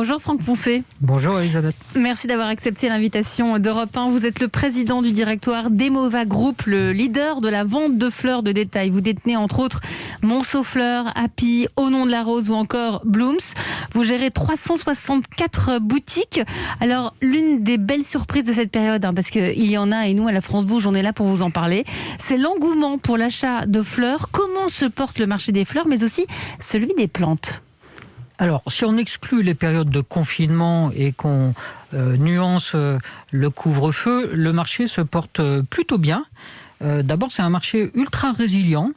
Bonjour Franck Poncet. Bonjour Elisabeth. Merci d'avoir accepté l'invitation d'Europe 1. Vous êtes le président du directoire d'Emova Group, le leader de la vente de fleurs de détail. Vous détenez entre autres Monceau Fleurs, Happy, Au Nom de la Rose ou encore Blooms. Vous gérez 364 boutiques. Alors, l'une des belles surprises de cette période, parce qu'il y en a et nous, à la France Bouge, on est là pour vous en parler, c'est l'engouement pour l'achat de fleurs. Comment se porte le marché des fleurs, mais aussi celui des plantes ? Alors, si on exclut les périodes de confinement et qu'on nuance le couvre-feu, le marché se porte plutôt bien. D'abord, c'est un marché ultra résilient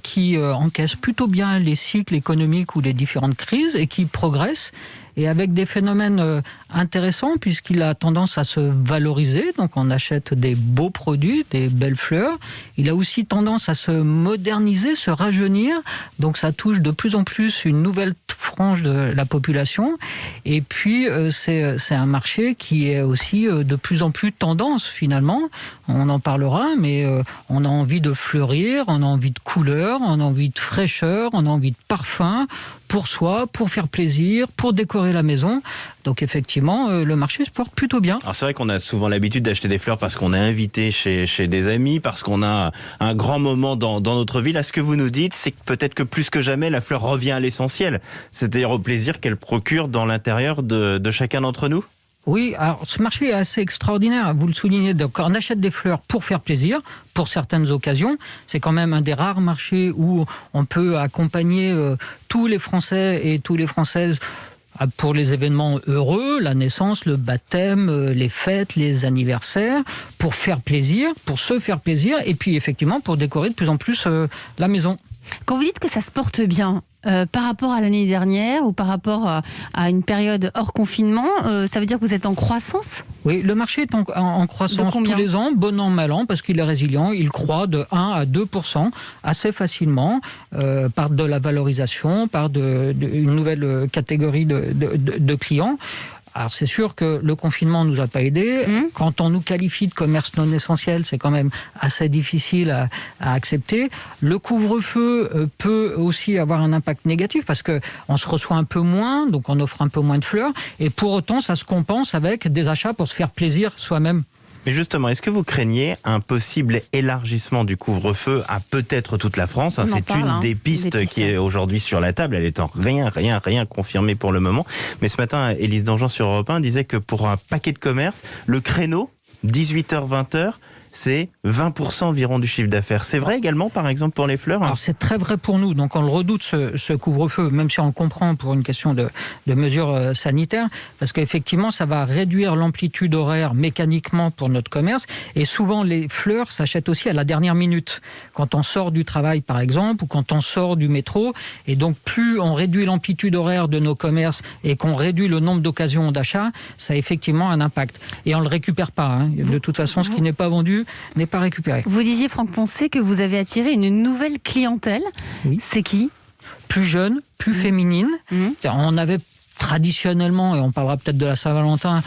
qui encaisse plutôt bien les cycles économiques ou les différentes crises et qui progresse. Et avec des phénomènes intéressants puisqu'il a tendance à se valoriser. Donc on achète des beaux produits, des belles fleurs. Il a aussi tendance à se moderniser, se rajeunir. Donc ça touche de plus en plus une nouvelle frange de la population. Et puis c'est un marché qui est aussi de plus en plus tendance finalement. On en parlera, mais on a envie de fleurir, on a envie de couleurs, on a envie de fraîcheur, on a envie de parfum pour soi, pour faire plaisir, pour décorer la maison. Donc effectivement, le marché se porte plutôt bien. Alors c'est vrai qu'on a souvent l'habitude d'acheter des fleurs parce qu'on est invité chez des amis, parce qu'on a un grand moment dans notre ville. À ce que vous nous dites, c'est que peut-être que plus que jamais, la fleur revient à l'essentiel, c'est-à-dire au plaisir qu'elle procure dans l'intérieur de chacun d'entre nous. Oui, alors ce marché est assez extraordinaire, vous le soulignez. Donc, on achète des fleurs pour faire plaisir, pour certaines occasions. C'est quand même un des rares marchés où on peut accompagner tous les Français et toutes les Françaises pour les événements heureux, la naissance, le baptême, les fêtes, les anniversaires, pour faire plaisir, pour se faire plaisir, et puis effectivement pour décorer de plus en plus la maison. Quand vous dites que ça se porte bien, par rapport à l'année dernière ou par rapport à une période hors confinement, ça veut dire que vous êtes en croissance ? Oui, le marché est en croissance tous les ans, bon an, mal an, parce qu'il est résilient. Il croît de 1 à 2% assez facilement par de la valorisation, par une nouvelle catégorie de clients. Alors c'est sûr que le confinement ne nous a pas aidés. Quand on nous qualifie de commerce non essentiel, c'est quand même assez difficile à accepter. Le couvre-feu peut aussi avoir un impact négatif parce qu'on se reçoit un peu moins, donc on offre un peu moins de fleurs. Et pour autant, ça se compense avec des achats pour se faire plaisir soi-même. Mais justement, est-ce que vous craignez un possible élargissement du couvre-feu à peut-être toute la France ? C'est une des pistes qui est aujourd'hui sur la table. Elle est en rien confirmée pour le moment. Mais ce matin, Élise Dangean sur Europe 1 disait que pour un paquet de commerce, le créneau, 18h-20h, c'est 20% environ du chiffre d'affaires. C'est vrai également, par exemple, pour les fleurs ? Alors c'est très vrai pour nous. Donc on le redoute, ce couvre-feu, même si on le comprend pour une question de mesures sanitaires, parce qu'effectivement, ça va réduire l'amplitude horaire mécaniquement pour notre commerce. Et souvent, les fleurs s'achètent aussi à la dernière minute. Quand on sort du travail, par exemple, ou quand on sort du métro. Et donc, plus on réduit l'amplitude horaire de nos commerces et qu'on réduit le nombre d'occasions d'achat, ça a effectivement un impact. Et on ne le récupère pas. De toute façon, ce qui n'est pas vendu n'est pas récupéré. Vous disiez, Franck Poncet, que vous avez attiré une nouvelle clientèle. Oui. C'est qui ? Plus jeune, plus féminine. On avait traditionnellement, et on parlera peut-être de la Saint-Valentin...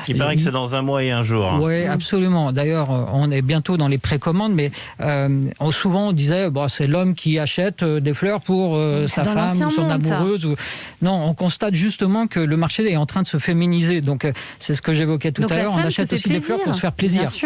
Il paraît que c'est dans 1 mois et 1 jour. Oui, absolument. D'ailleurs, on est bientôt dans les précommandes, mais souvent on disait c'est l'homme qui achète des fleurs pour sa femme ou son amoureuse. Non, on constate justement que le marché est en train de se féminiser. Donc c'est ce que j'évoquais tout à l'heure. On achète aussi des fleurs pour se faire plaisir.